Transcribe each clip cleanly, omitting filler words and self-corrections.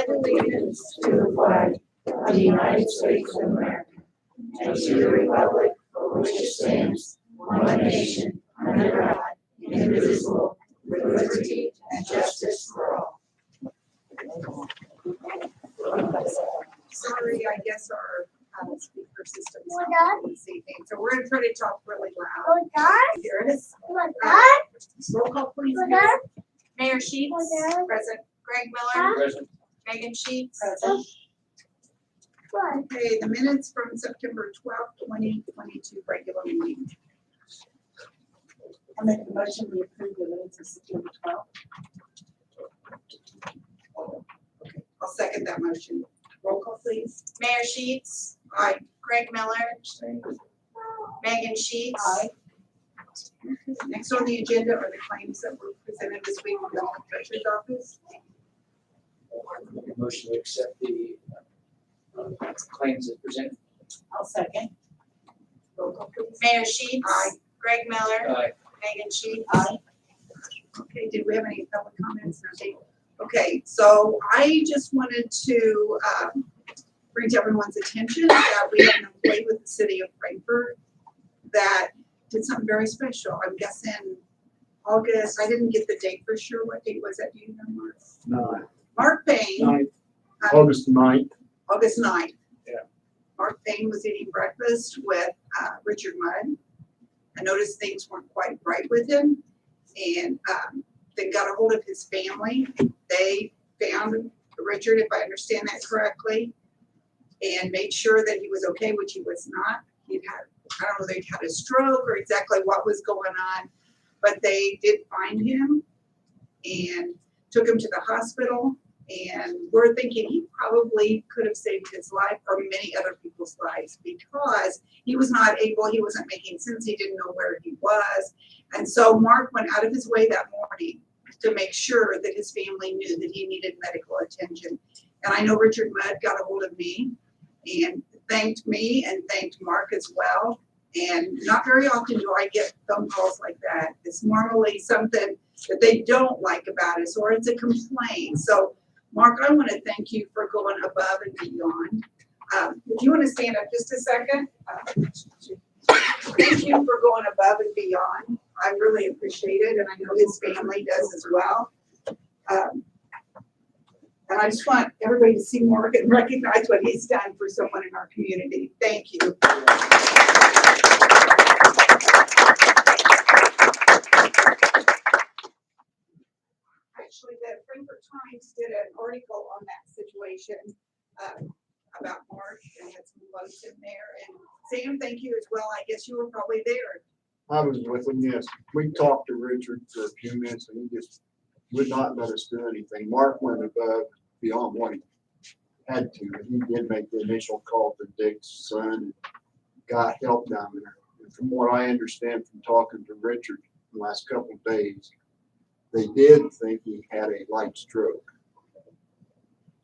pledge allegiance to the flag of the United States of America and to the republic for which it stands, one nation, under God, indivisible, with liberty and justice for all. Sorry, I guess our speaker system's not this evening, so we're gonna try to talk really loud. Here it is. Roll call, please. Mayor Sheets. Present. Greg Miller. Present. Megan Sheets. Present. Okay, the minutes from September 12th, 2022 regular meeting. I make a motion to approve the minutes of September 12th. Okay, I'll second that motion. Roll call, please. Mayor Sheets. Aye. Greg Miller. Same. Megan Sheets. Aye. Next on the agenda are the claims that were presented this week from the treasurer's office. Motion to accept the claims as presented. I'll second. Roll call, please. Mayor Sheets. Aye. Greg Miller. Aye. Megan Sheets. Aye. Okay, did we have any public comments? Okay, so I just wanted to bring to everyone's attention that we have an employee with the city of Frankfurt that did something very special. I'm guessing August, I didn't get the date for sure. What date was that? Do you know, Mark? Mark Payne, August 9th. August 9th. Yeah. Mark Payne was eating breakfast with Richard Mudd. I noticed things weren't quite right with him, and they got a hold of his family. They found Richard, if I understand that correctly, and made sure that he was okay, which he was not. He'd had, I don't know, they'd had a stroke or exactly what was going on, but they did find him and took him to the hospital. And we're thinking he probably could have saved his life or many other people's lives because he was not able, he wasn't making sense, he didn't know where he was. And so Mark went out of his way that morning to make sure that his family knew that he needed medical attention. And I know Richard Mudd got a hold of me and thanked me and thanked Mark as well. And not very often do I get phone calls like that. It's normally something that they don't like about us or it's a complaint. So Mark, I want to thank you for going above and beyond. If you want to stand up just a second. Thank you for going above and beyond. I really appreciate it, and I know his family does as well. And I just want everybody to see Mark and recognize what he's done for someone in our community. Thank you. Actually, the Frankfurt Times did an article on that situation about Mark and had some quotes in there. And Sam, thank you as well. I guess you were probably there. I was with him, yes. We talked to Richard for a few minutes and he just would not let us do anything. Mark went above beyond what he had to. He did make the initial call to Dick's son and got help down there. And from what I understand from talking to Richard the last couple of days, they did think he had a light stroke.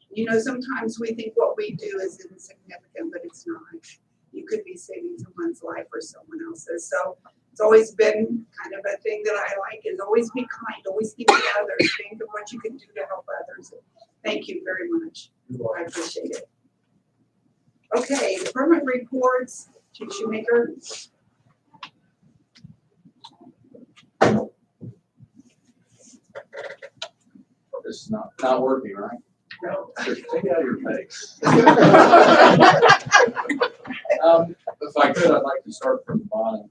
You know, sometimes we think what we do is insignificant, but it's not. You could be saving someone's life or someone else's. So it's always been kind of a thing that I like is always be kind, always think of others, think of what you can do to help others. Thank you very much. I appreciate it. Okay, department reports, Chief Shoemaker. This is not working, right? No. Take it out of your face. If I could, I'd like to start from the bottom.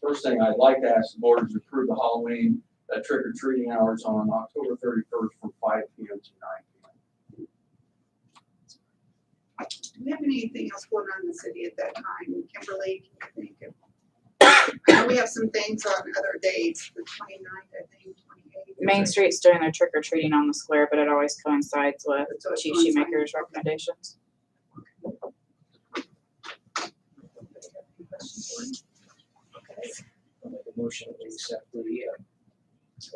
First thing I'd like to ask the board is to approve the Halloween trick-or-treating hours on October 31st from 5 p.m. to 9 p.m. Do we have anything else going on in the city at that time? Kimberly, can you think of? I know we have some things on other dates, the 29th, I think, 28th. Main Street's doing their trick or treating on the square, but it always coincides with So it Chief coincides. Shoemaker's recommendations. Okay. I'll make a motion to accept the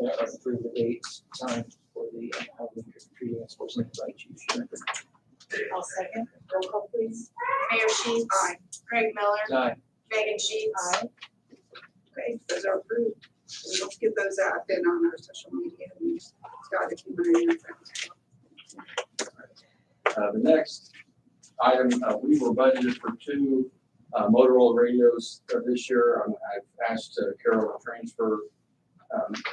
approve the dates, times for the Halloween trick-or-treating as presented by Chief Shoemaker. I'll second. Roll call, please. Mayor Sheets. Aye. Greg Miller. Aye. Megan Sheets. Aye. Okay, those are approved. Let's get those out then on our social media. And Scott, if you want to answer. The next item, we were budgeted for 2 Motorola radios this year. I've asked Carol to transfer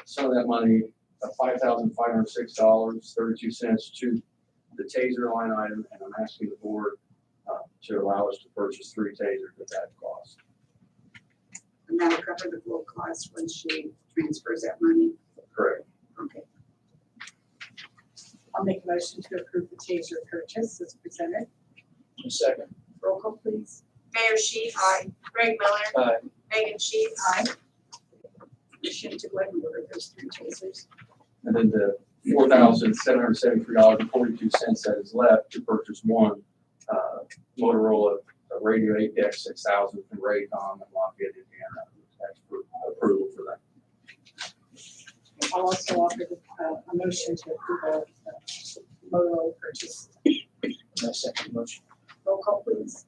some of that money, $5,506.32 to the TASER line item, and I'm asking the board to allow us to purchase 3 TASERs at that cost. And that'll cover the full cost when she transfers that money. Correct. Okay. I'll make a motion to approve the TASER purchase as presented. Second. Roll call, please. Mayor Sheets. Aye. Greg Miller. Aye. Megan Sheets. Aye. Motion to go ahead and order those 3 tasers. And then the $4,773.42 that is left to purchase 1 Motorola Radio Apex 6000 from Raycom in Lafayette, Indiana. That's for approval for that. I'll also offer a motion to approve the Motorola purchase. I second the motion. Roll call, please.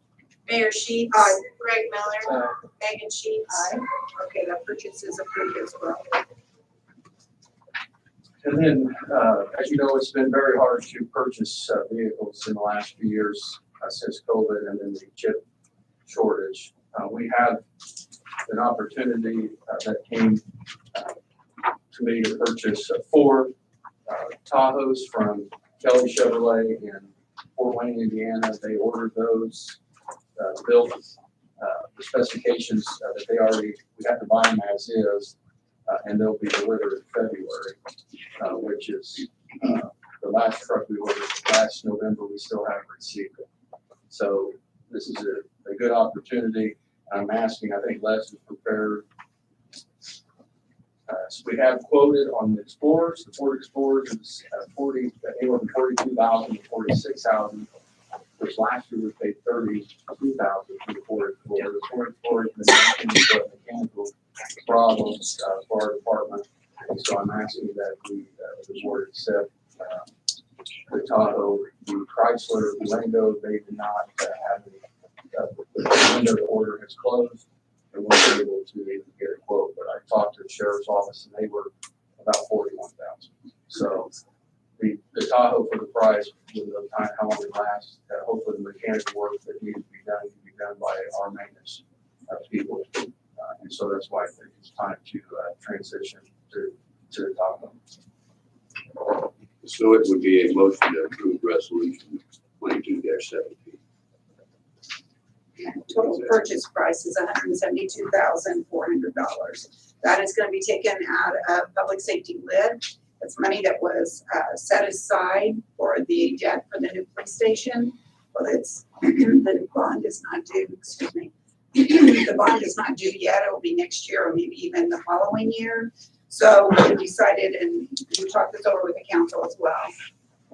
Mayor Sheets. Aye. Greg Miller. Aye. Megan Sheets. Aye. Okay, that purchase is approved as well. And then, as you know, it's been very hard to purchase vehicles in the last few years since COVID and then the chip shortage. We have an opportunity that came to me to purchase 4 Tahoes from Kelly Chevrolet in Fort Wayne, Indiana. They ordered those, built the specifications that they already, we have to buy them as is, and they'll be delivered in February, which is the last truck we ordered last November. We still haven't received it. So this is a good opportunity. I'm asking, I think Les is prepared. So we have quoted on the Explorers, the Ford Explorers is anywhere from 42,000 to 46,000, which last year we paid 32,000 for the Ford Explorer. The Ford Explorer has been having mechanical problems for our department, and so I'm asking that the board accept the Tahoe. The Chrysler Durango, they did not have any, the window to order has closed. They weren't able to even get a quote, but I talked to the sheriff's office and they were about 41,000. So the Tahoe for the price, with the time, how long it lasts, hopefully the mechanical work that needs to be done by our maintenance people. And so that's why I think it's time to transition to the Tahoe. So it would be a motion to approve resolution 22-17. Total purchase price is $172,400. That is going to be taken out of public safety lid. That's money that was set aside for the debt for the new police station. Well, it's the bond is not due. Excuse me. The bond is not due yet. It will be next year or maybe even the following year. So we decided, and we talked this over with the council as well,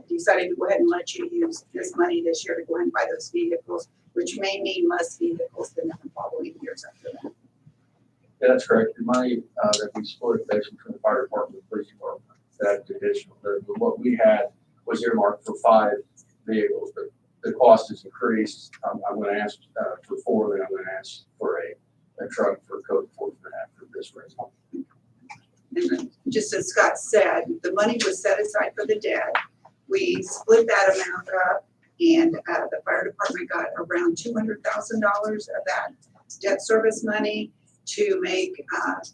decided to go ahead and let you use this money this year to go ahead and buy those vehicles, which may mean less vehicles than the following years after that. Yeah, that's correct. The money that we split basically from the fire department, the police department, that's additional. What we had was earmarked for 5 vehicles, but the cost has increased. I'm going to ask for 4, then I'm going to ask for a truck for code enforcement after this race. And then, just as Scott said, the money was set aside for the debt. We split that amount up, and the fire department got around $200,000 of that debt service money to make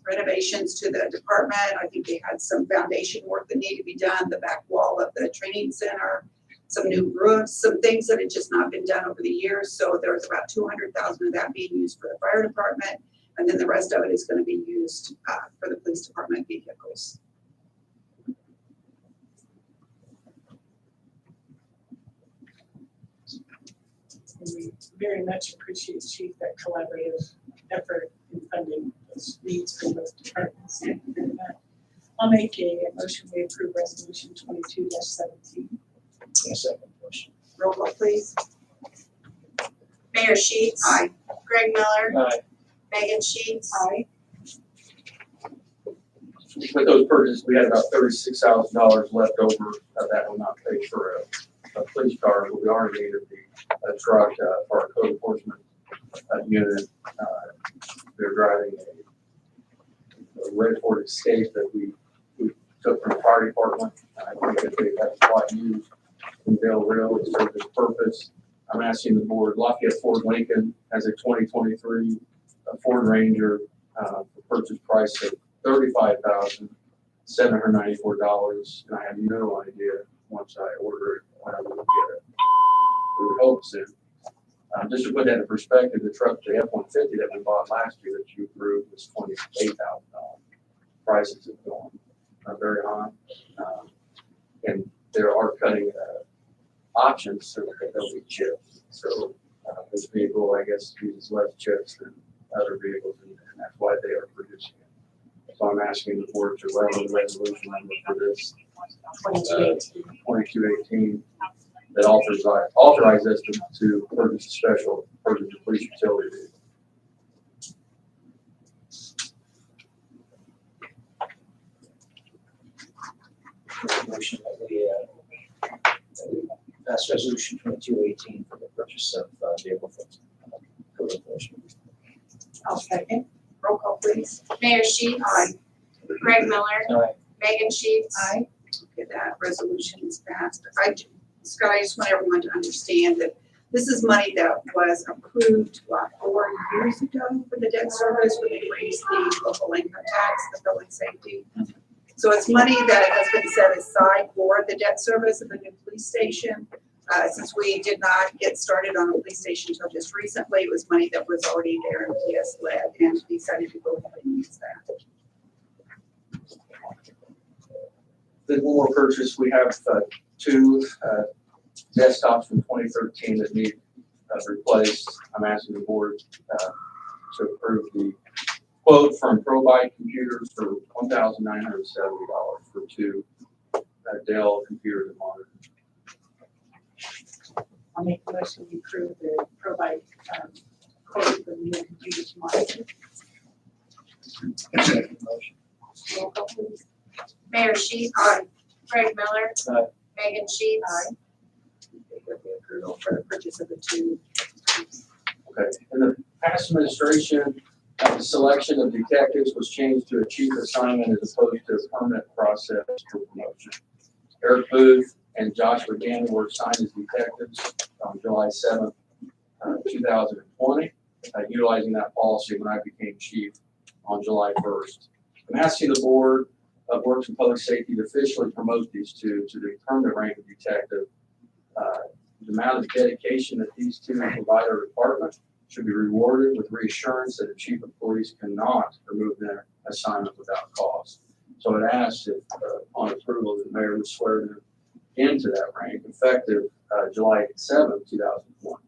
renovations to the department. I think they had some foundation work that needed to be done, the back wall of the training center, some new roofs, some things that had just not been done over the years. So there was about $200,000 of that being used for the fire department, and then the rest of it is going to be used for the police department vehicles. And we very much appreciate, Chief, that collaborative effort in funding those needs for both departments. Thank you very much. I'll make a motion we approve resolution 22-17. I second the motion. Roll call, please. Mayor Sheets. Aye. Greg Miller. Aye. Megan Sheets. Aye. With those purchases, we had about $36,000 left over that will not pay for a police car, but we already needed a truck for our code enforcement unit. They're driving a red Ford Escape that we took from the fire department. I think that they have quite used, in Del Rio. It served its purpose. I'm asking the board, Lafayette Ford Lincoln has a 2023 Ford Ranger for purchase price of $35,794, and I have no idea once I order it when I will get it. We would hope soon. Just to put that in perspective, the truck, the F-150 that we bought last year that you approved was $28,000. Prices have gone very high, and there are cutting options so that they'll be chips. So this vehicle, I guess, uses less chips than other vehicles, and that's why they are producing it. So I'm asking the board to write a resolution number for this 2218 that authorize us to purchase a special purchase of police utility vehicle. Motion that we pass resolution 2218 for the purchase of vehicle for code enforcement. I'll second. Roll call, please. Mayor Sheets. Aye. Greg Miller. Aye. Megan Sheets. Aye. Okay, that resolution is passed. Scott, I just want everyone to understand that this is money that was approved, 4 years ago for the debt service when they raised the local income tax, the building safety. So it's money that has been set aside for the debt service of the new police station. Since we did not get started on the police station until just recently, it was money that was already there and PS led, and decided to go ahead and use that. Then one more purchase, we have 2 desktops from 2013 that need replaced. I'm asking the board to approve the quote from ProBite Computers for $1,970 for 2 Dell computers and monitors. I'll make the motion to approve the ProBite quote for the new computer to monitor. Second motion. Roll call, please. Mayor Sheets. Aye. Greg Miller. Aye. Megan Sheets. Aye. With the approval for the purchase of the 2. Okay, in the past administration, the selection of detectives was changed to a chief assignment as opposed to a permanent process for promotion. Eric Booth and Joshua Gannon were assigned as detectives on July 7th, 2020, utilizing that policy when I became chief on July 1st. I'm asking the Board of Works and Public Safety to officially promote these 2 to the permanent rank of detective. The amount of dedication that these 2 provide our department should be rewarded with reassurance that the chief of police cannot remove their assignment without cause. So it asks if, on approval, the mayor would swear them into that rank effective July 7th, 2001.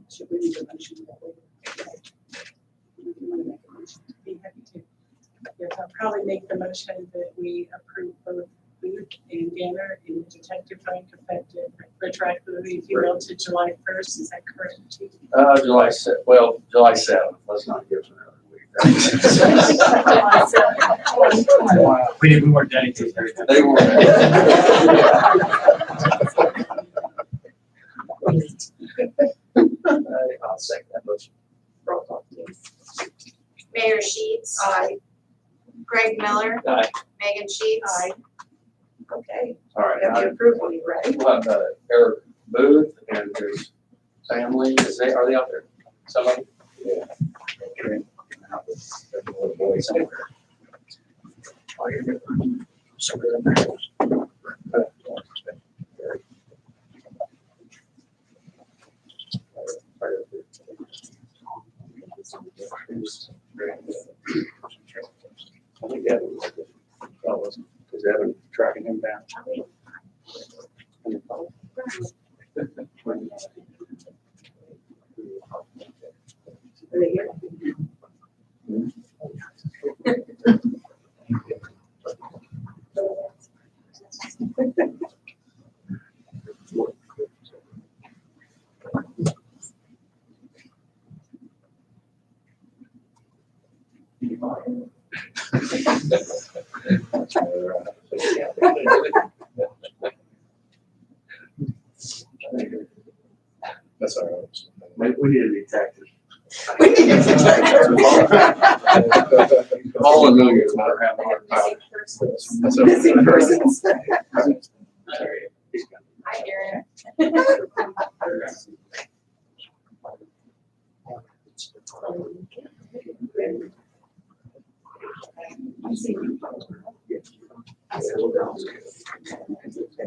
Should we need a motion that way? You want to make a motion? Be happy to. Yes, I'll probably make the motion that we approve both Booth and Ganner in the detective rank effective retroactively, if you will, to July 1st. Is that correct, Chief? July 7th. Let's not give them another week. July 7th. We need more dedicated. They were. I'll second that motion. Roll call, please. Mayor Sheets. Aye. Greg Miller. Aye. Megan Sheets. Aye. Okay, All right. we have the approval, you ready? We'll have Eric Booth and his family. Are they out there? Somebody? Yeah. Okay. Now, there's a little boy somewhere. Oh, you're good. Somewhere in there. I think Evan was it. Oh, wasn't it? Is Evan tracking him down? Are they here? That's all right. Maybe we need a detective. We need a detective. All in millions, matter how hard time. That's okay. Missing persons. Hi, Erin. Let's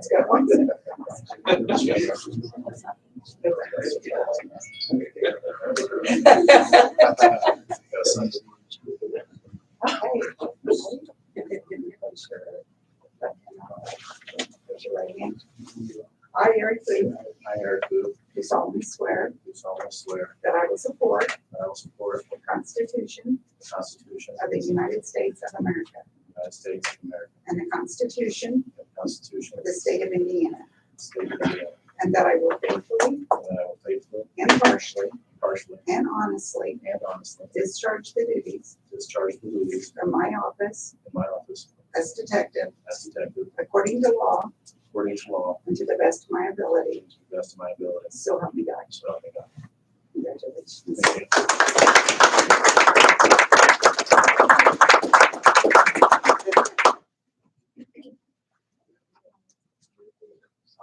go. I, Eric Booth, I, Eric Booth, do solemnly swear do solemnly swear that I will support that I will support the Constitution the Constitution of the United States of America United States of America, and the Constitution and the Constitution of the State of Indiana, the State of Indiana, and that I will faithfully, and that I will faithfully, impartially, impartially, and honestly and honestly discharge the duties discharge the duties of my office in my office as detective as detective according to law according to law and to the best of my ability. and to the best of my ability. So help me God. So help me God. Congratulations. Thank you.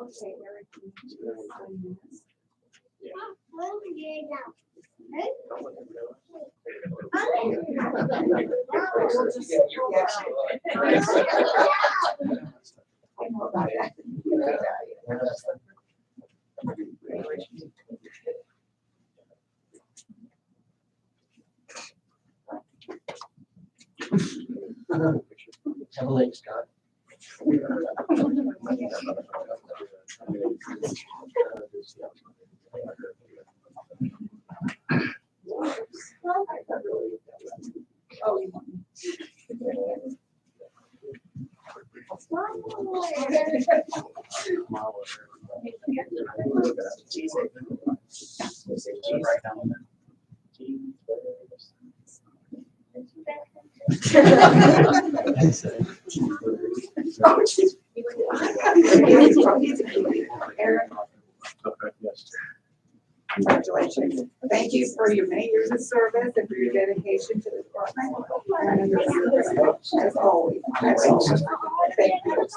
Okay, Eric. you need to sign this. I know about that. Have a lake, Scott. Oh, you want me? Oh, geez. Eric, Okay, yes. congratulations. Thank you for your many years of service and for your dedication to the department. And your service, as always. As always. Thank you.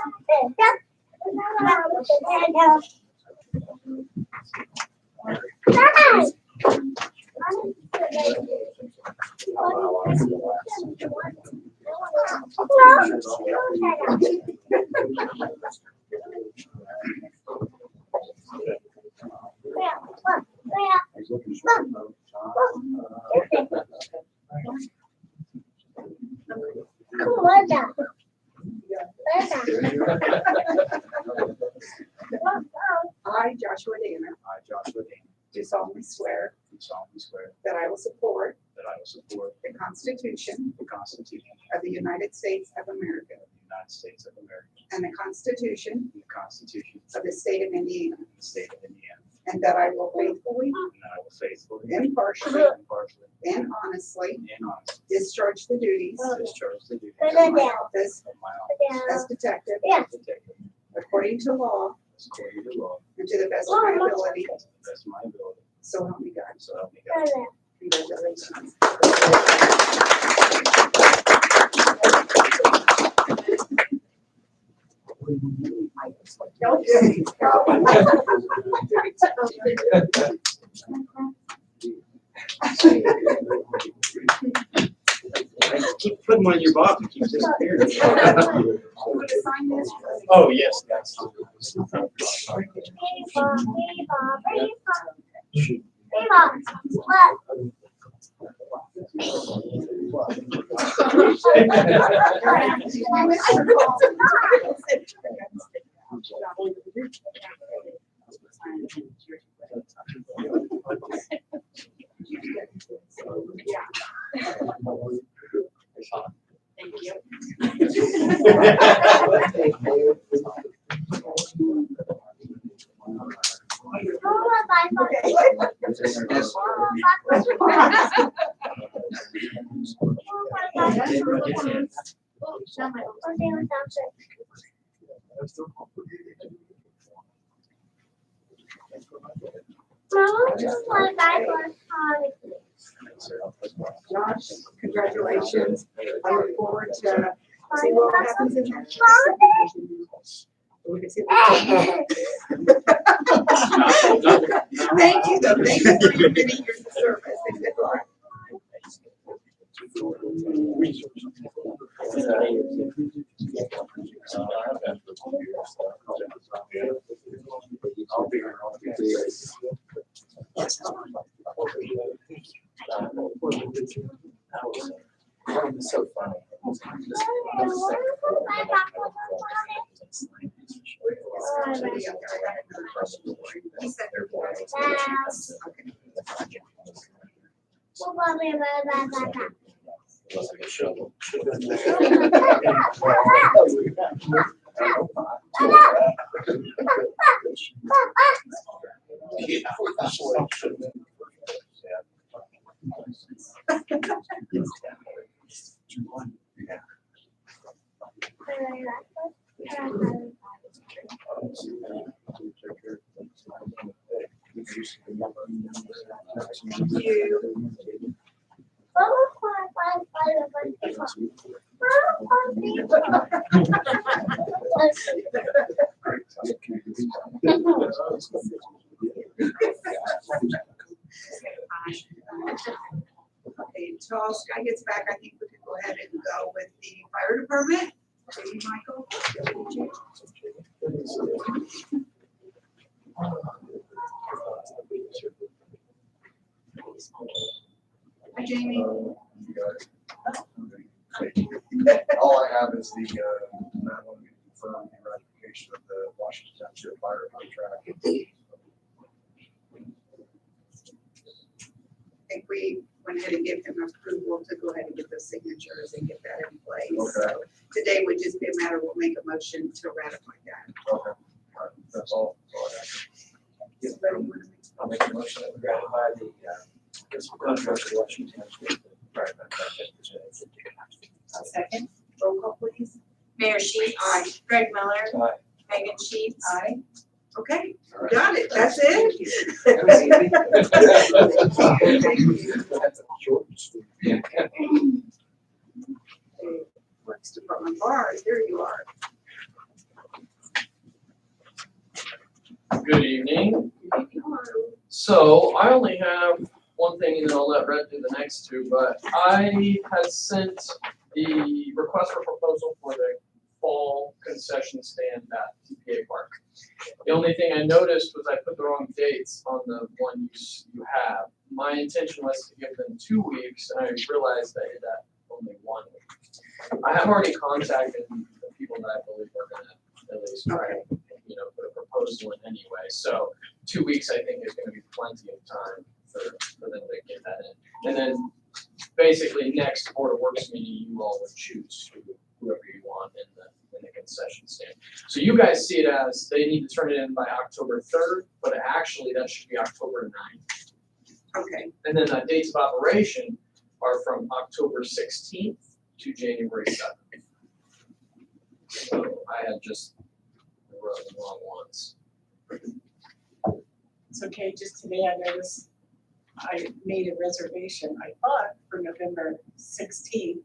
I, Joshua Danner, I, Joshua Dean, do solemnly swear do solemnly swear that I will support that I will support the Constitution the Constitution of the United States of America of the United States of America and the Constitution and the Constitution of the State of Indiana, of the State of Indiana, and that I will faithfully, and that I will faithfully, impartially, impartially, and honestly and honestly discharge the duties discharge the duties of of my office my office as detective as detective according to law according to law and to the best of my ability. to the best of my ability. So help me God. So help me God. Congratulations. Keep putting one in your box and keep disappearing. Sign this. Oh, yes, guys. Thank you. Josh, congratulations. I look forward to see what happens in that. We can see what- Thank you, though. Thank you for your many years of service and good luck. It's so funny. He said, It was like a shovel. Okay, until Sky gets back, I think we can go ahead and go with the fire department. Maybe Michael? Hi, Jamie. All I have is the, I want to confirm the ratification of the Washington Township Fire contract. I think we went ahead and gave him approval to go ahead and get those signatures and get that in place. Okay. So today would just be a matter, we'll make a motion to ratify that. Okay. All right, that's all I have. Somebody wanna make- I'll make a motion that we ratify the, principal contract with Washington Township Fire Contract. Second. Roll call, please. Mayor Sheets. Aye. Greg Miller. Aye. Megan Sheets. Aye. Okay, got it, that's it. Short and sweet. Works Department Bars, there you are. Good evening. So I only have one thing and then I'll let Red do the next two, but I had sent the request for proposal for the fall concession stand at TPA Park. The only thing I noticed was I put the wrong dates on the one you have. My intention was to give them 2 weeks and I realized I did that only 1 week. I have already contacted the people that I believe are gonna at least try and, put a proposal in anyway. So 2 weeks, I think, is gonna be plenty of time for them to get that in. And then basically next Board of Works meeting, you all would choose whoever you want in the concession stand. So you guys see it as they need to turn it in by October 3rd, but actually that should be October 9th. Okay, And then the dates of operation are from October 16th to January 7th. So I had just wrote the wrong ones. It's okay, just today I noticed I made a reservation, I thought, for November 16th,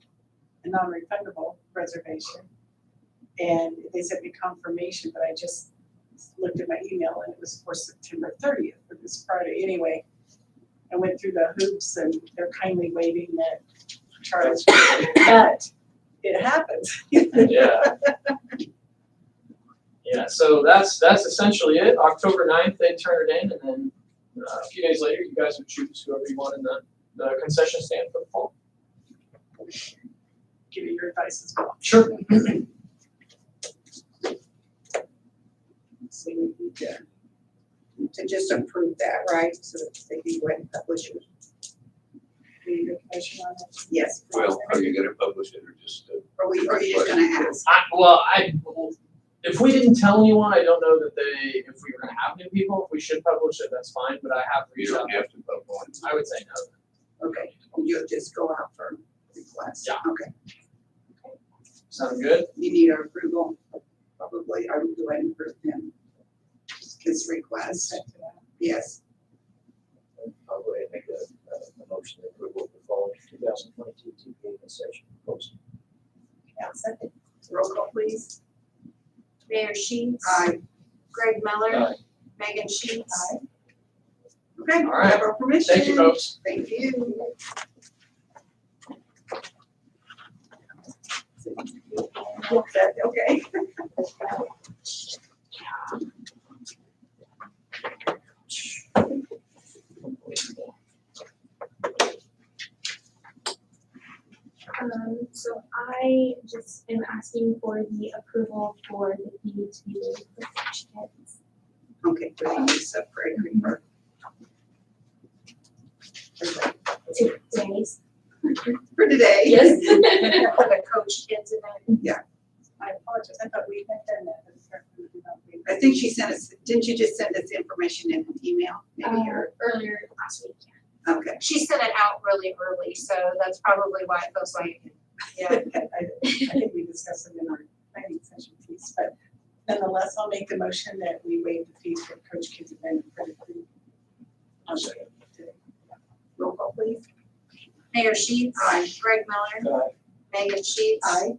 a non-refundable reservation. And they sent me confirmation, but I just looked at my email and it was for September 30th, for this Friday. Anyway, I went through the hoops and they're kindly waiving that charge, but it happens. Yeah. Yeah, so that's essentially it. October 9th, they turn it in, and then a few days later, you guys would choose whoever you want in the concession stand for the fall. Give you your advice as well. Sure. so we need to just approve that, right? So that they can go ahead and publish it. Do you get permission on it? Yes. Well, are you gonna publish it or just, Are you just gonna ask? If we didn't tell anyone, I don't know that if we were gonna have new people, if we should publish it, that's fine, but I have you reached out. don't have to publish? I would say no. Okay, you'll just go out for requests. Yeah. Okay, Sound good? you need our approval, probably, I would go ahead and approve him. His request, yes. Probably make a motion to approve the fall 2022 TPA concession proposal. Yeah, second. Roll call, please. Mayor Sheets. Aye. Greg Miller. Aye. Megan Sheets. Okay, we All right. have our permission. Thank you, folks. Thank you. Okay. So I just am asking for the approval for the fee to be waived for Fresh Kids. Okay, for the use of Prairie Creek Park. 2 days. For today. Yes. For the coach kids event. I apologize, I thought we had done that. I think she sent us, didn't you just send us information in an email? Maybe or, Earlier last week. okay. She sent it out really early, so that's probably why it feels like, yeah. I think we discussed it in our planning session piece, but nonetheless, I'll make the motion that we waive the fees for Coach Kids event for the crew. I'll second. Roll call, please. Mayor Sheets. Aye. Greg Miller. Aye. Megan Sheets. Aye.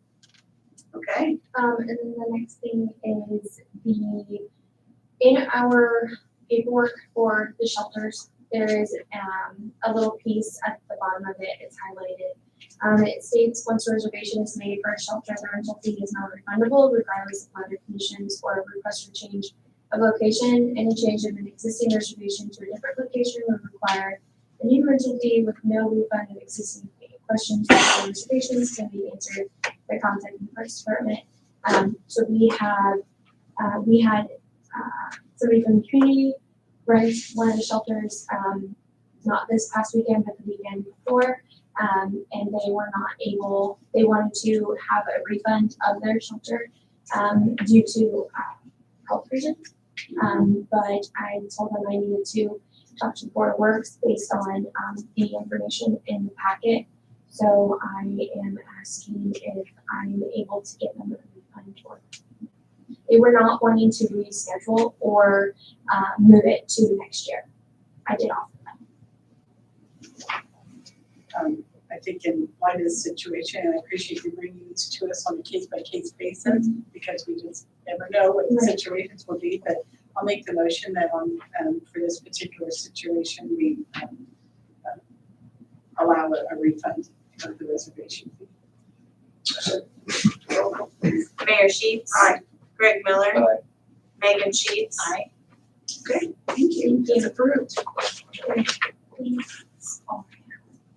Okay. And then the next thing is in our paperwork for the shelters, there is a little piece at the bottom of it, it's highlighted. It states once a reservation is made for a shelter, the rental fee is not refundable regardless of weather conditions or a request for change of location. Any change of an existing reservation to a different location would require a new rental fee with no refund of existing fee. Questions about reservations can be answered by contacting the Parks Department. So we had somebody from the community rent one of the shelters, not this past weekend, but the weekend before. And they were not able, they wanted to have a refund of their shelter due to health reasons. But I told them I needed to talk to the Board of Works based on the information in the packet. So I am asking if I'm able to get them a refund for it. They were not wanting to reschedule or move it to next year. I did offer them. I think in light of this situation, and I appreciate you bringing this to us on a case-by-case basis, because we just never know what the Right. situations will be, but I'll make the motion that on, for this particular situation, we allow a refund of the reservation fee. Roll call, please. Mayor Sheets. Aye. Greg Miller. Aye. Megan Sheets. Aye. Okay, thank you. It's approved. Please. Oh.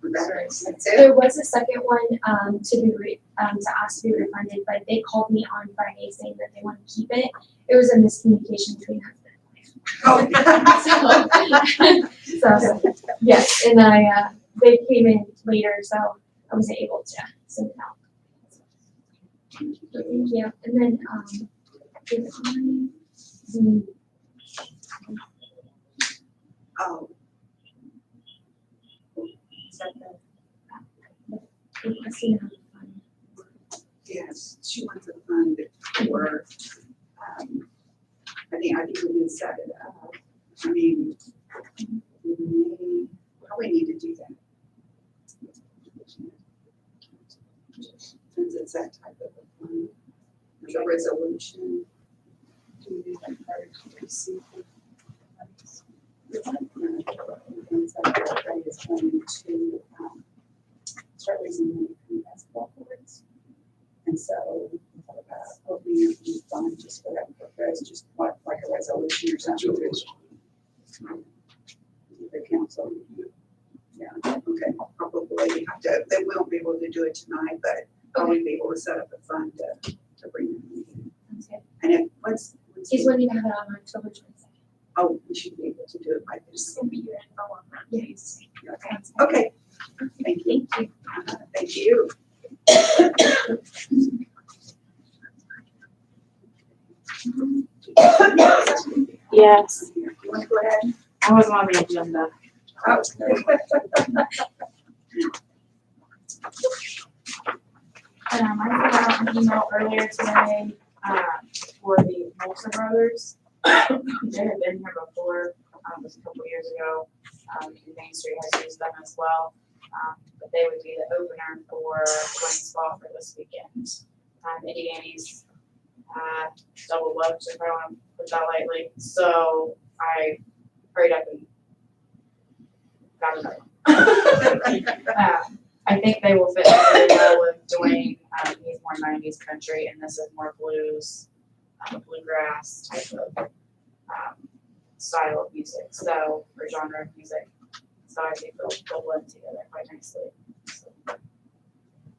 That's it. There was a second one to ask to be refunded, but they called me on Friday saying that they want to keep it. It was a miscommunication between husband and wife. So yes, and they came in later, so I wasn't able to send it out. Thank you. And then if Oh, requesting a refund. yes, she wants a fund for, I think we can set it up. I mean, we may probably need to do that. Since it's that type of a fund, there's a resolution. Do you need that card to receive it? The one, is going to, start raising money from basketball courts. And so, hopefully you fund just for that purpose, just like a resolution or something. The council. Yeah, okay, probably have to, they won't be able to do it tonight, but probably be able to set up a fund to bring them in. That's good. And if, once. He's wanting to have it on October 22nd. Oh, we should be able to do it by this. Send me your info on that. Yes. Okay, thank you. Thank you. Thank you. Yes, You want to go ahead? I wasn't on the agenda. Oh. I sent out an email earlier today, for the Molson Brothers. They had been here before, it was a couple years ago. Main Street has used them as well. But they would be the opener for Wayne's Ball for this weekend. Indiana's double booked, if I want to put that lightly. So I hurried up and got another one. I think they will fit really well with Dwayne. He's more 90s country, and this is more blues, bluegrass type of style of music, so, or genre of music. So I think they'll blend together quite nicely.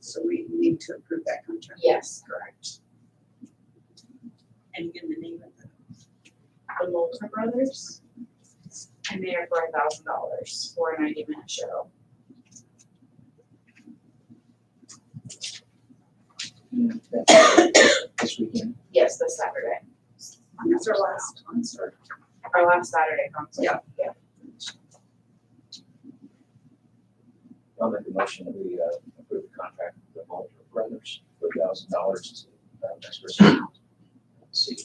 So we need to approve that contract. Yes, correct. And again, the name of The Moulton Brothers, and they are for $1,000 for a 90-minute show. This weekend. Yes, this Saturday. That's our last concert. Our last Saturday concert. Yeah. Yeah. I'll make a motion that we approve the contract with the Moulton Brothers for $1,000 next person. See.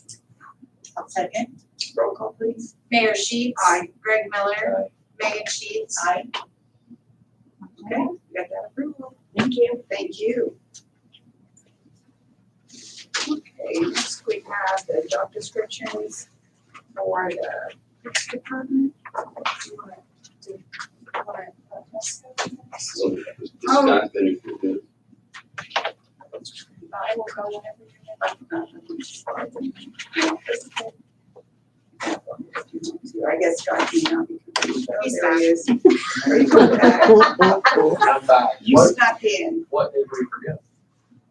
I'll second. Roll call, please. Mayor Sheets. Aye. Greg Miller. Aye. Megan Sheets. Aye. Okay, you got that approval. Thank you. Thank you. Okay, next we have the job descriptions for the police department. Do you wanna So it's not finished with it. I will go whenever you're I guess Scott can now because He's there back. he is. There you go, back. I'm back. You What, snuck in. what did we forget?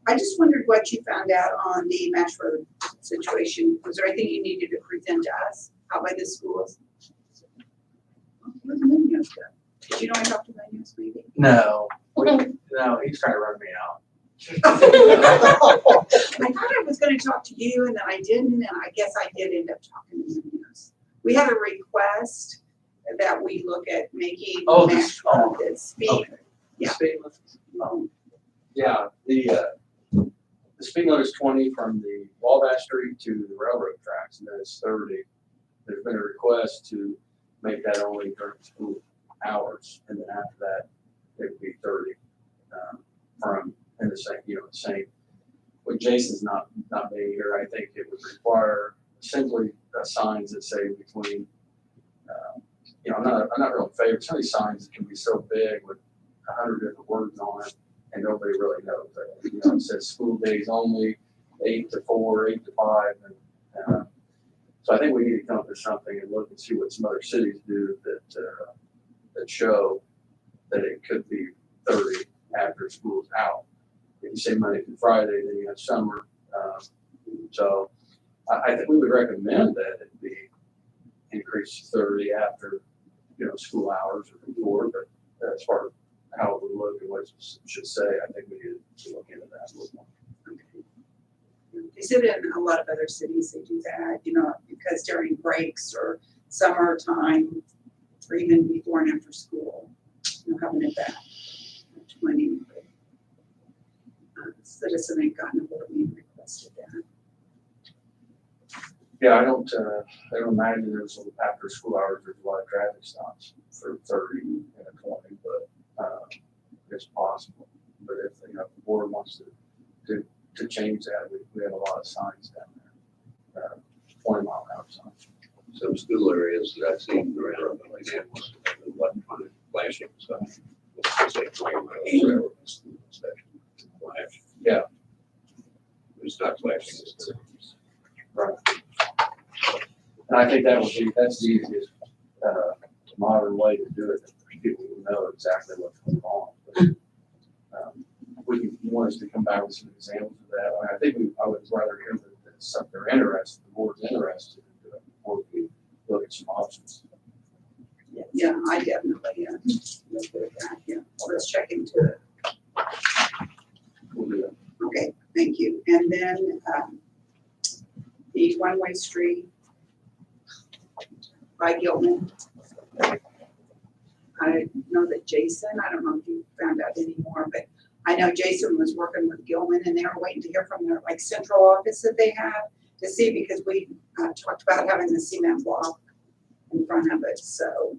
I just wondered what you found out on the Match Road situation. Was there anything you needed to present to us out by the schools? Where's Munoz go? Did you know I talked to Munoz maybe? No, no, he's trying to run me out. I thought I was gonna talk to you and then I didn't, and I guess I did end up talking to Munoz. We had a request that we look at making Oh, Match Road the speed. Okay. Yeah. Speed limit. um, Yeah, the speed limit is 20 from the Wabash Street to the railroad tracks, and then it's 30. There's been a request to make that only during school hours, and then after that, it would be 30 from, in the same, the same. With Jason's not being here, I think it would require simply signs that say between, I'm not real in favor. Some of these signs that can be so big with 100 different words on it, and nobody really knows. It says school days only, 8 to 4, 8 to 5, and so I think we need to come up with something and look and see what some other cities do that show that it could be 30 after school's out. If you say Monday through Friday, then you have summer. So I think we would recommend that it be increased to 30 after, school hours or before, but as far as how it would look and what it should say, I think we need to look into that a little more. They said in a lot of other cities they do that, because during breaks or summertime, or even before and after school, having it back at 20. Citizen ain't gotten a hold of me and requested that. Yeah, I don't imagine there's after school hours, there's a lot of traffic stops for 30 and a 20, but it's possible. But if, the board wants to change that, we have a lot of signs down there, 20-mile-an-hour signs. Some school areas that I've seen around Minneapolis, electronic flashing stuff. It's like 20 miles an hour in school section. Flash. Yeah. It's not flashing. It's Right. And I think that's the easiest modern way to do it. People will know exactly what's going on. But, you want us to come back with some examples of that. I think I would rather hear that it's something they're interested, the board's interested in doing before we look at some options. Yeah, I definitely, look at that, yeah. Let's check into it. We'll do that. Okay, thank you. And then, the one-way street by Gilman. I know that Jason, I don't know if you found out any more, but I know Jason was working with Gilman and they were waiting to hear from their central office that they have to see, because we talked about having the cement block in front of it, so.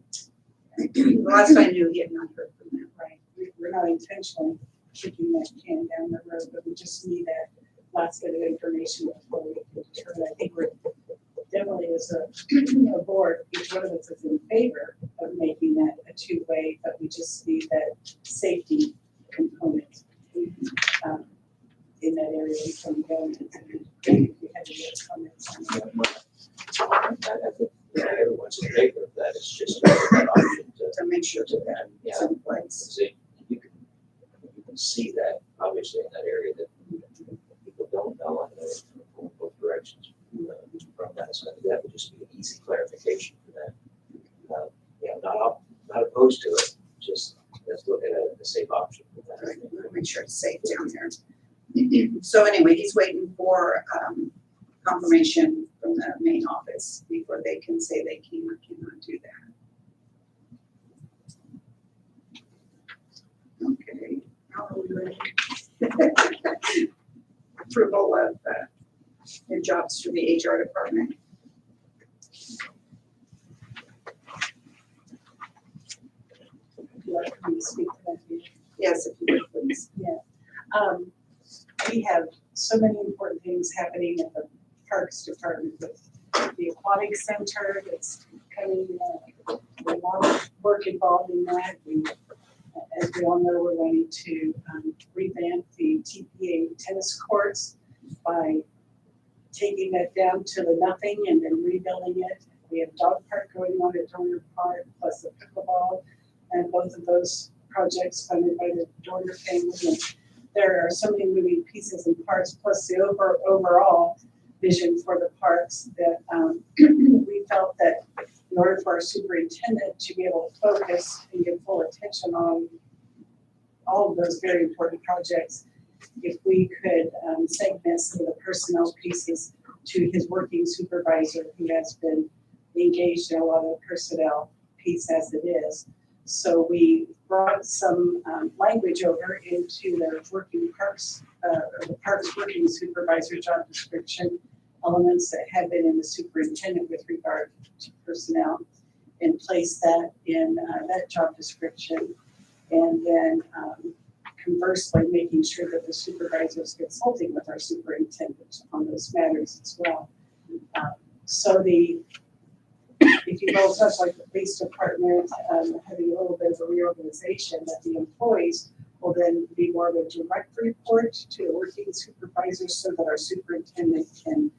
The last I knew, he had not heard from them. Right, we're not intentionally kicking that can down the road, but we just need that last bit of information before we can determine. I think we're definitely as a board, each one of us is in favor of making that a two-way, but we just need that safety component in that area before we go into. If you had any comments on that. I think everyone's in favor of that, it's just that option To make sure to, that yeah, it's in place. see, you can see that, obviously, in that area that people don't know, and they're going both directions from that, so that would just be an easy clarification for that. Yeah, not opposed to it, just let's look at a safe option for that. Right, we wanna make sure it's safe down there. So anyway, he's waiting for confirmation from the main office before they can say they can or cannot do that. Okay, how are we ready? Approval of new jobs for the HR department. Would you like me to speak to that? Deidre? Yes, if you would, please. We have so many important things happening at the Parks Department with the aquatic center that's coming, a lot of work involved in that. As we all know, we're wanting to revamp the TPA tennis courts by taking that down to the nothing and then rebuilding it. We have dog park going on at Dorner Park, plus the pickleball, and both of those projects funded by the Dorner family. And there are so many moving pieces and parts, plus the overall vision for the parks that we felt that in order for our superintendent to be able to focus and give full attention on all of those very important projects, if we could segment some of the personnel pieces to his working supervisor who has been engaged in a lot of the personnel piece as it is. So we brought some language over into the working parks, the parks working supervisor job description, elements that had been in the superintendent with regard to personnel, and place that in that job description. And then conversely, making sure that the supervisors consulting with our superintendent on those matters as well. So if you go such like the police department, having a little bit of a reorganization, that the employees will then be more of a direct report to the working supervisors so that our superintendent can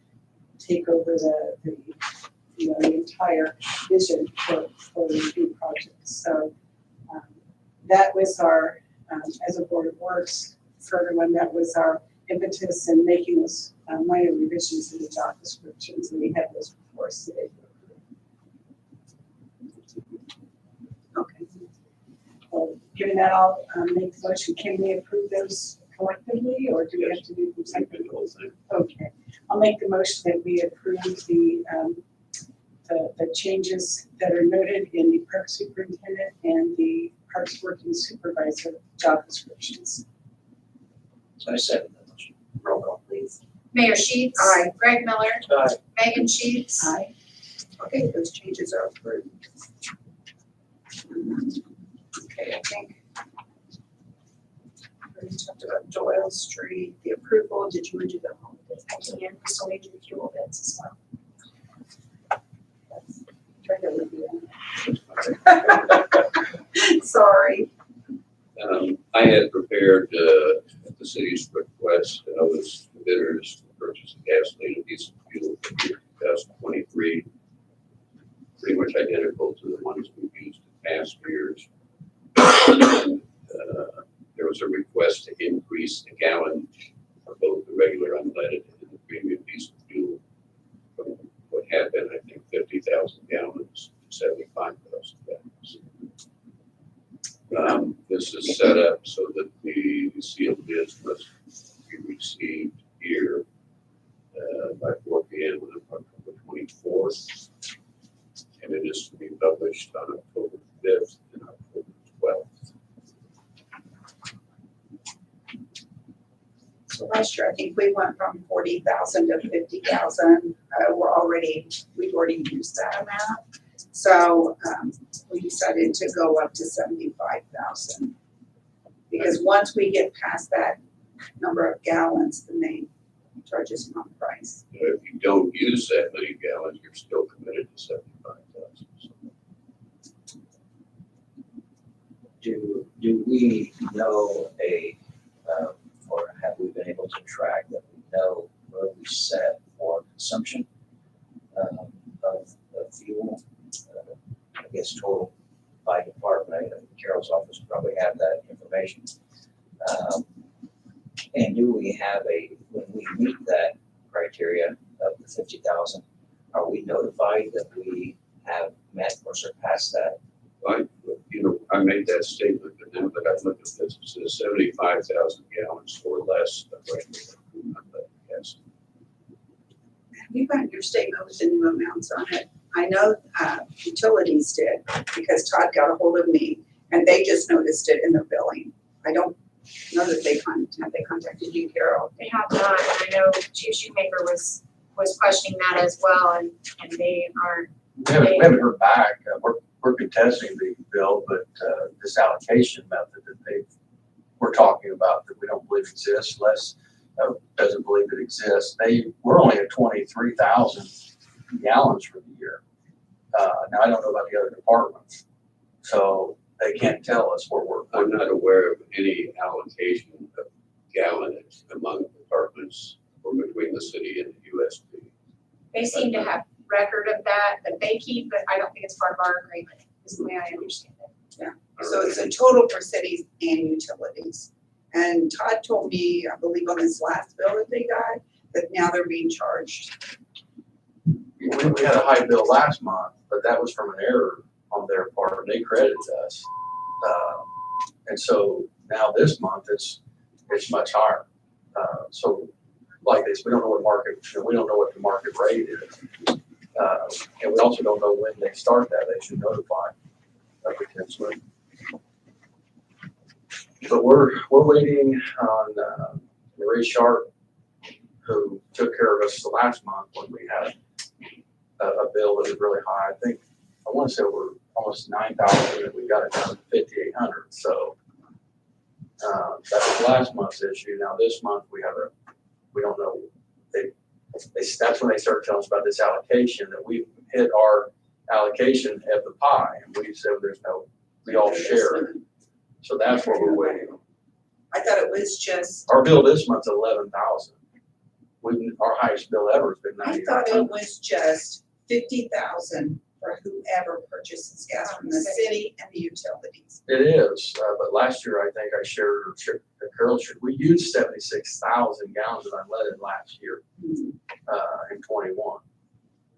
take over the entire vision for the new projects. So that was our, as a board of works, for everyone, that was our impetus in making those minor revisions in the job descriptions, and we have those before us today. Okay. Well, given that, I'll make the motion. Can we approve those collectively, or do we have to do them separately? Okay, I'll make the motion that we approve the changes that are noted in the park superintendent and the parks working supervisor job descriptions. So I second that motion. Roll call, please. Mayor Sheets. Aye. Greg Miller. Aye. Megan Sheets. Aye. Okay, those changes are approved. Okay, I think we talked about Doyle Street, the approval. Did you want to do the home? I can, we still need to do fuel bids as well. Sorry. I had prepared, at the city's request, a notice to bidders to purchase a gasoline and diesel fuel for the year 2023. Pretty much identical to the ones we've used in past years. There was a request to increase the gallon for both the regular unleaded and the premium diesel fuel from what had been, I think, 50,000 gallons to 75,000 gallons. This is set up so that the sealed bids must be received here by 4 p.m. on October 24th. And it is to be published on October 5th and October 12th. So last year, I think we went from 40,000 to 50,000. We've already used that amount. So we decided to go up to 75,000. Because once we get past that number of gallons, then they charge us one price. If you don't use that many gallons, you're still committed to 75,000. Do we know or have we been able to track that we know where we set for consumption of fuel? I guess total by department. Carol's office probably have that information. And do we have when we meet that criteria of the 50,000, are we notified that we have met or surpassed that? I made that statement, but now that I look at this, it says 75,000 gallons or less of regular gas. You got your statement with the new amounts on it. I know utilities did because Todd got a hold of me and they just noticed it in their billing. I don't know that they contacted you, Carol. They have not, and I know Chief Shoemaker was questioning that as well, and they aren't. We haven't heard back. We're contesting the bill, but this allocation method that we're talking about that we don't believe exists, Les doesn't believe it exists. We're only at 23,000 gallons for the year. Now I don't know about the other departments, so they can't tell us where we're. I'm not aware of any allocation of gallonage among departments or between the city and the USP. They seem to have record of that they keep, but I don't think it's part of our agreement, is the way I understand it. So it's a total for cities and utilities. And Todd told me, I believe on this last bill that they got, that now they're being charged. We had a high bill last month, but that was from an error on their part. They credited us. And so now this month it's much higher. So like this, we don't know what the market rate is. And we also don't know when they start that. They should notify potentially. But we're waiting on Marie Sharp, who took care of us the last month when we had a bill that was really high. I want to say we're almost 9,000 and we got it down to 5,800. So that was last month's issue. Now this month we don't know. That's when they started telling us about this allocation, that we've hit our allocation of the pie, and we said we all share it. So that's what we're waiting on. I thought it was just, Our bill this month's 11,000. Our highest bill ever has been I 99. thought it was just 50,000 for whoever purchases gas from the city and the utilities. It is, but last year I think I shared, Carol shared, we used 76,000 gallons of unleaded last year in 21.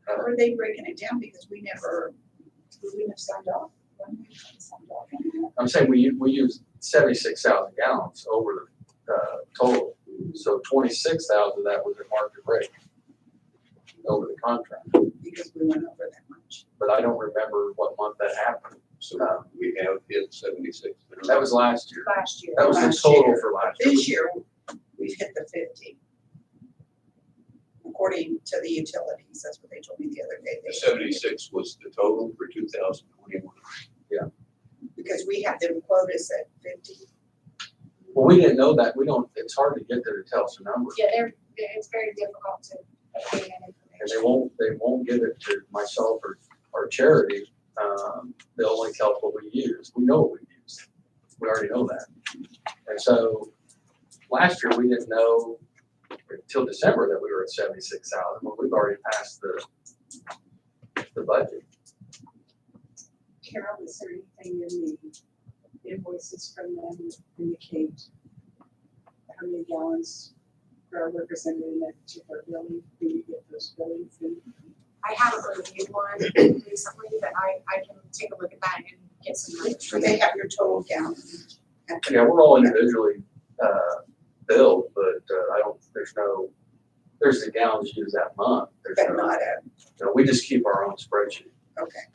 How are they breaking it down? Because we wouldn't have signed off. When we signed off on that. I'm saying we used 76,000 gallons over the total. So 26,000 of that was at market rate over the contract. Because we went over that much. But I don't remember what month that happened. So we have hit 76. That was last year. Last year. That was the Last total year. for last year. This year, we've hit the 50. According to the utilities, that's what they told me the other day. The 76 was the total for 2021. Because we have them quote us at 50. Well, we didn't know that. It's hard to get there to tell us a number. Yeah, it's very difficult to obtain that And information. they won't give it to myself or Charity. They'll only tell us what we use. We know what we use. We already know that. And so last year we didn't know until December that we were at 76,000. Well, we've already passed the budget. Carol, is there anything in the invoices from them that indicate how many gallons are represented in that particular building? Do you get those billings? I haven't reviewed one recently, but I can take a look at that and get some numbers So from they you. have your total gallons. Yeah, we're all individually billed, but there's the gallons used that month. But not We just keep our own spreadsheet. okay.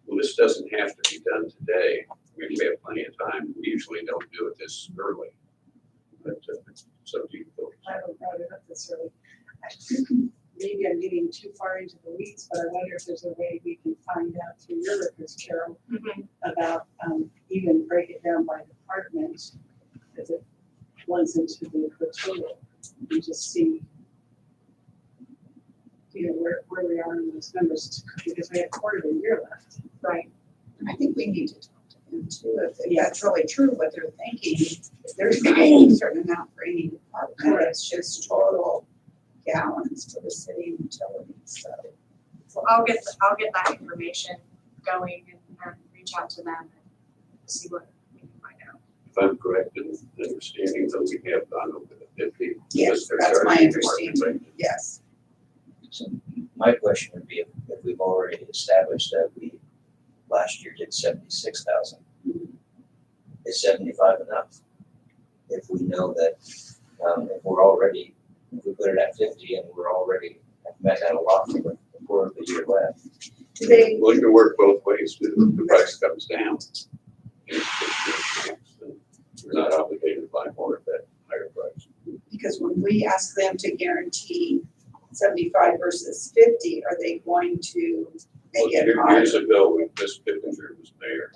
Well, this doesn't have to be done today. We have plenty of time. We usually don't do it this early. But it's up to you folks. I don't know if it's really. maybe I'm getting too far into the weeds, but I wonder if there's a way we can find out through your records, Carol, about, even break it down by department, as it blends into the total, and just see, you know, where we are in those numbers, because we have a quarter of a year left. Right. I think we need to talk to them too, if that's really true, what they're thinking. If there's a certain amount for any department, it's just total gallons for the city utilities, so. So I'll get that information going and reach out to them and see what we can find out. If I'm correct in understanding that we have gone over the 50. Yes, that's my understanding, yes. So my question would be if we've already established that we last year did 76,000, is 75 enough? If we know that, if we put it at 50 and we're already met that a lot for the quarter of the year left. Well, you can work both ways, too. If the price comes down. We're not obligated to buy more at that higher price. Because when we ask them to guarantee 75 versus 50, are they going to make it higher? Years ago, when Miss Pittenger was mayor,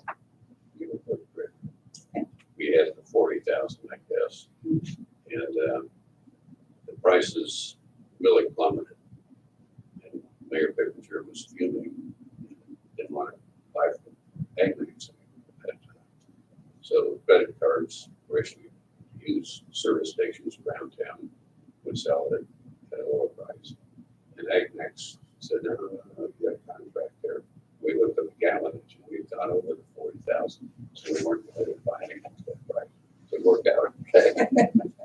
we had the 40,000, I guess. And the prices really plummeted. And Mayor Pittenger was fuming, didn't want to buy from aggregates at that time. So credit cards were actually used, service stations around town would sell it at a lower price. And Agnex said, no, you got a contract there. We looked at the gallonage and we got over the 40,000. So we weren't going to buy anything at that price. So it worked out okay.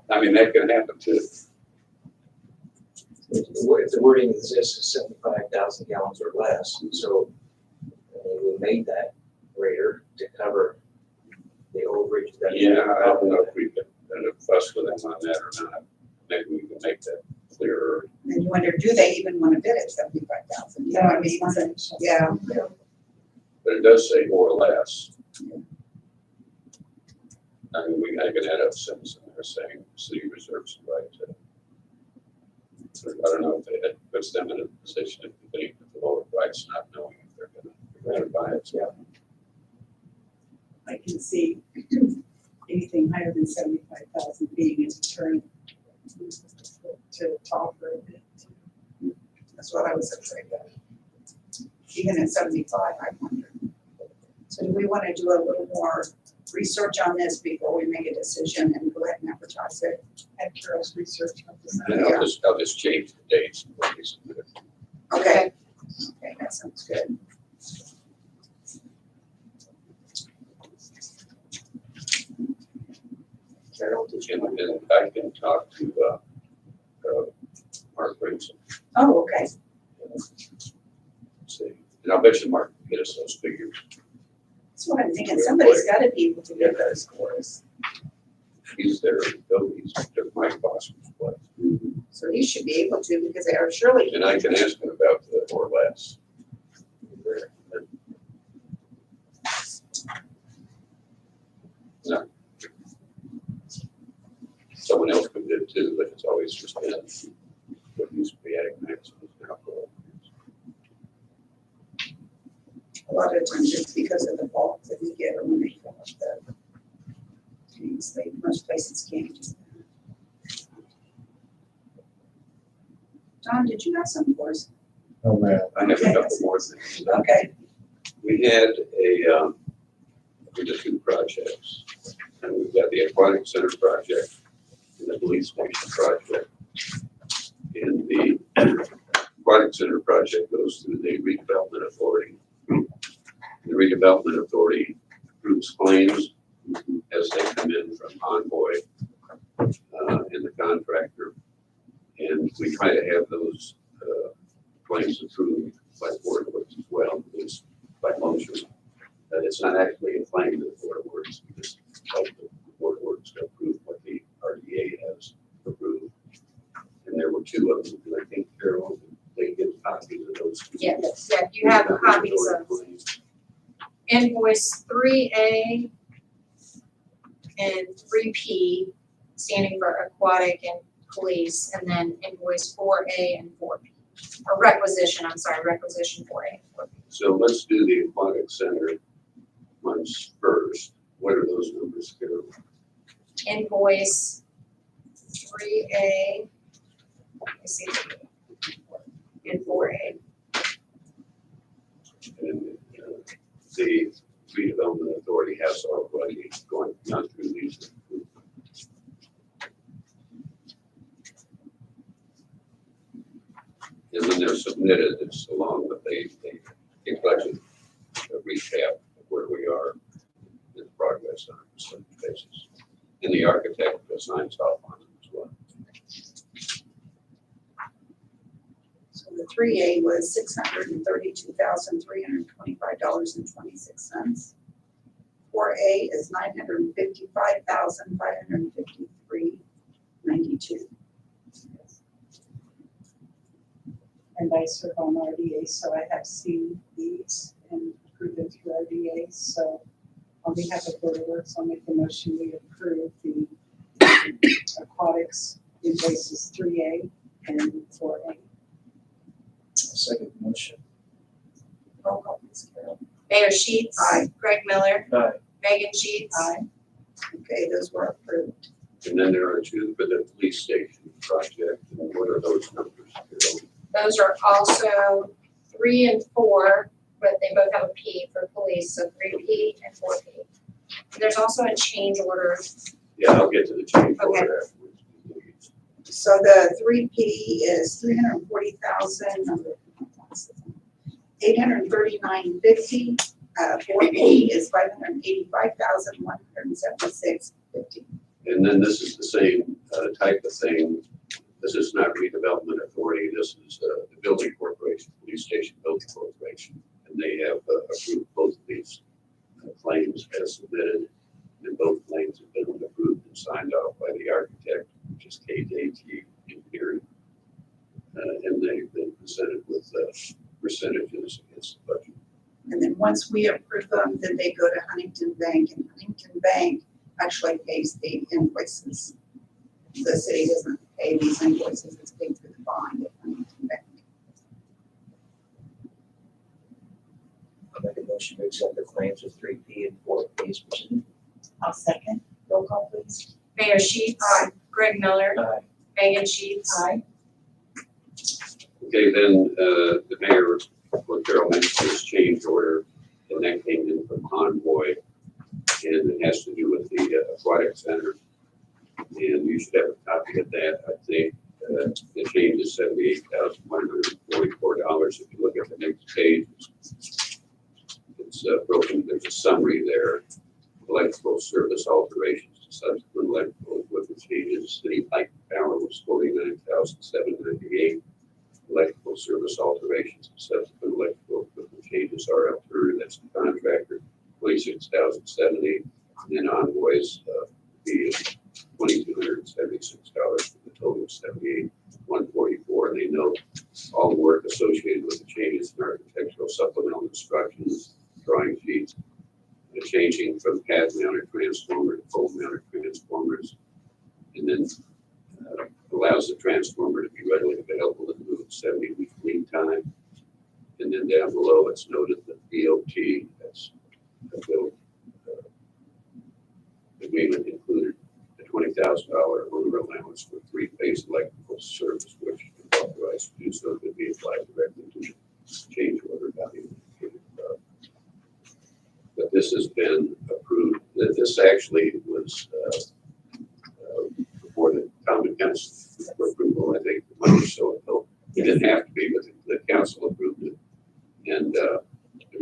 I mean, that can happen too. If the wording exists is 75,000 gallons or less, so we made that greater to cover the overage that. Yeah, I don't know if we can fuss with them on that or not. Maybe we can make that clearer. And you wonder, do they even want to bid at 75,000? You know what I mean? Yeah. But it does say more or less. I mean, I could add a sentence in there saying city reserves the right to. I don't know if it puts them in a position if they think at the lower price, not knowing if they're gonna buy it. Yeah. I can see anything higher than 75,000 being a deterrent to offer a bid. That's what I was afraid of. Even at 75, I wonder. So do we want to do a little more research on this before we make a decision and go ahead and advertise it? Have Carol's research on this. And I'll just change the dates. Okay. Okay, that sounds good. Carol, and I can talk to, Mark Brinson. Oh, okay. See, and I'll bet you Mark can get us those figures. That's what I'm thinking. Somebody's got to be able to get those scores. He's there, he's took my boss's place. So he should be able to because they are surely. And I can ask him about the more or less. No. Someone else could do it too, but it's always just been what used to be adding max is now gold. A lot of times it's because of the bulk that we get or when they fill up the tanks. Most places can't do that. Don, did you have something for us? Oh, man. I have a couple more things. Okay. We had we did 2 projects. And we've got the aquatic center project and the police station project. And the aquatic center project goes through the redevelopment authority. The redevelopment authority approves claims as they come in from Envoy and the contractor. And we try to have those claims approved by the Board of Works as well, because by motion. It's not actually a claim to the Board of Works, because the Board of Works to approve what the RDA has approved. And there were 2 of them, and I think Carol, they give copies of those. Yes, yeah, you have copies of invoice 3A and 3P, standing for aquatic and police, and then invoice 4A and 4P. or requisition, I'm sorry, requisition 4A. So let's do the aquatic center ones first. What are those numbers, Carol? Invoice 3A, let me see, and 4A. And the redevelopment authority has already gone through these. And when they're submitted, it's along with a budget, a recap of where we are in progress on a certain basis. And the architect signs off on it as well. So the 3A was $632,325.26. 4A is $955,553.92. And I serve on RDA, so I have seen these and approved them through RDA. So on behalf of Board of Works, I'll make the motion we approve the aquatics invoices 3A and 4A. Second motion. Roll call, please, Carol. Mayor Sheets. Aye. Greg Miller. Aye. Megan Sheets. Aye. Okay, those were approved. And then there are two for the police station project. And what are those numbers, Carol? Those are also 3 and 4, but they both have a P for police, so 3P and 4P. There's also a change order. Yeah, I'll get to the change Okay. order afterwards. So the 3P is $340,839.50. 4P is $585,176.50. And then this is the same type of thing. This is not redevelopment authority. This is the building corporation, police station building corporation. And they have approved both of these claims as submitted. And both claims have been approved and signed off by the architect, which is KJT Engineering. And they've been presented with percentages against the budget. And then once we approve them, then they go to Huntington Bank, and Huntington Bank actually pays the invoices. The city doesn't pay these invoices, it's paid through the bond at Huntington Bank. I'll make a motion to accept the claims of 3P and 4P as presented. I'll second. Roll call, please. Mayor Sheets. Aye. Greg Miller. Aye. Megan Sheets. Aye. Okay, then the mayor, what Carol mentioned, is change order, and that came in from Convoy, and it has to do with the aquatic center. And you should have a copy of that. I think the change is $78,144. If you look at the next page, it's broken. There's a summary there. Electrical service alterations to subsequent electrical equipment changes. City light power was $49,798. Electrical service alterations to subsequent electrical equipment changes are Altura, that's the contractor, $26,070. And then Envoy's be $2,276 for the total of $78,144. And they note all the work associated with the changes in architectural supplemental instructions, drawing sheets, the changing from pad-mounted transformer to pole-mounted transformers, and then allows the transformer to be readily available in the 70-week lead time. And then down below, it's noted that DOT, that's the bill agreement, included a $20,000 owner allowance for 3-phase electrical service, which is authorized to do so could be applied directly to the change order value. But this has been approved. This actually was before the common council for approval, I think, a month or so ago. It didn't have to be, but the council approved it. And the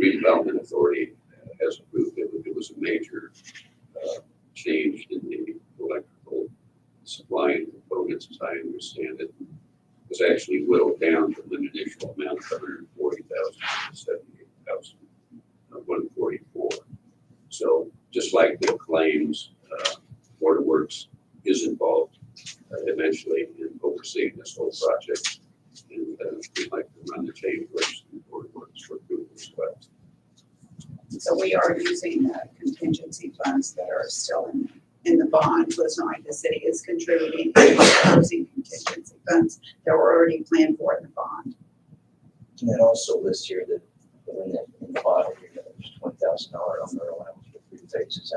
redevelopment authority has approved it. It was a major change in the electrical supply and components, as I understand it. It was actually whittled down from an initial amount of $140,000 to $78,144. So just like the claims, Board of Works is involved eventually in overseeing this whole project. And we'd like to run the change orders and Board of Works for approval as well. So we are using contingency funds that are still in the bond. So it's not like the city is contributing, using contingency funds that were already planned for in the bond. And it also lists here that in the bottom, here, there's $20,000 on their allowance for 3 days. Is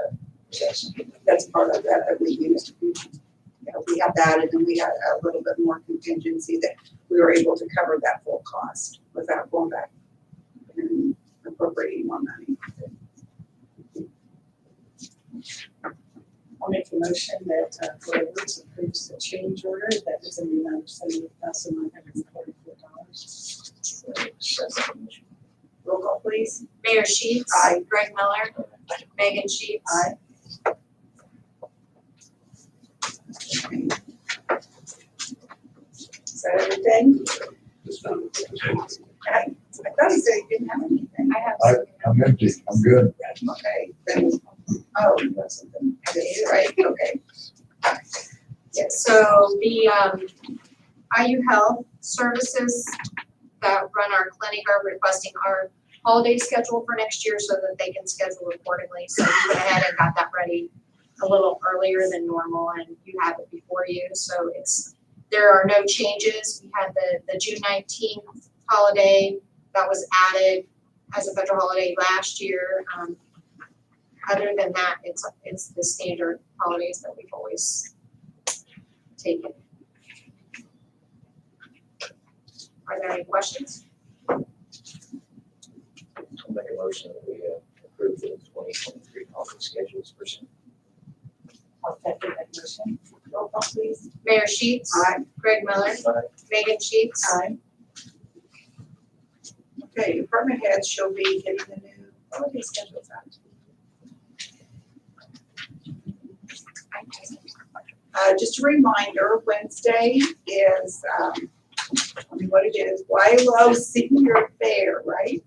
that something? That's part of that we used. We have that, and then we had a little bit more contingency that we were able to cover that full cost without going back and appropriating more money. I'll make a motion that Board approves the change order that is in the amount of $78,944. Roll call, please. Mayor Sheets. Aye. Greg Miller. Megan Sheets. Aye. Is that everything? Just not- I thought he said he didn't have anything. I have I- some. I'm empty, I'm good. Okay, then, oh, you have something, right, okay. Yeah, so the IU Health Services that run our clinic are requesting our holiday schedule for next year so that they can schedule accordingly. So we went ahead and got that ready a little earlier than normal, and you have it before you. So there are no changes. We had the June 19th holiday that was added as a federal holiday last year. Other than that, it's the standard holidays that we've always taken. Are there any questions? I'll make a motion that we approve the 2023 conference schedule as presented. I'll second that motion. Roll call, please. Mayor Sheets. Aye. Greg Miller. Aye. Megan Sheets. Aye. Okay, department heads shall be getting the new holiday schedules out. Just a reminder, Wednesday is, what it is, YLO Senior Fair, right?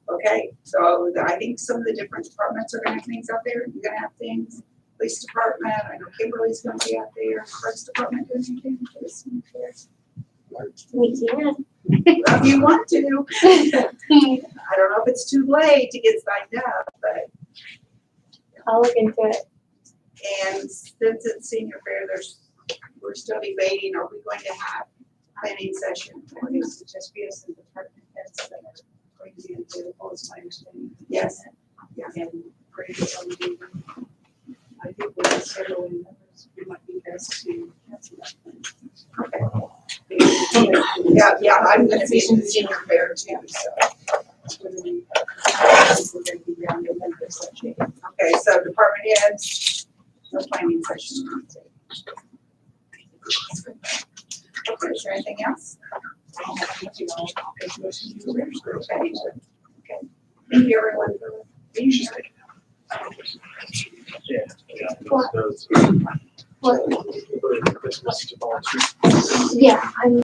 Okay, so I think some of the different departments are gonna have things out there, you're gonna have things, police department, I know Kimberly's gonna be out there, parks department doing anything for the senior fair. We can. If you want to. I don't know if it's too late to get signed up, but, I'll look into it. and since it's senior fair, we're still debating, are we going to have planning session? It needs to just be us and department heads that are going to be available, is my understanding. Yes. And Greg is on the, I think we're just scheduling members, it might be best to cancel that. Yeah, I'm gonna be in the senior fair too, so. We're going to be around the members that change. Okay, so department heads, no planning session. Okay, is there anything else? Okay. Thank you, everyone, for being here. Yeah, I'm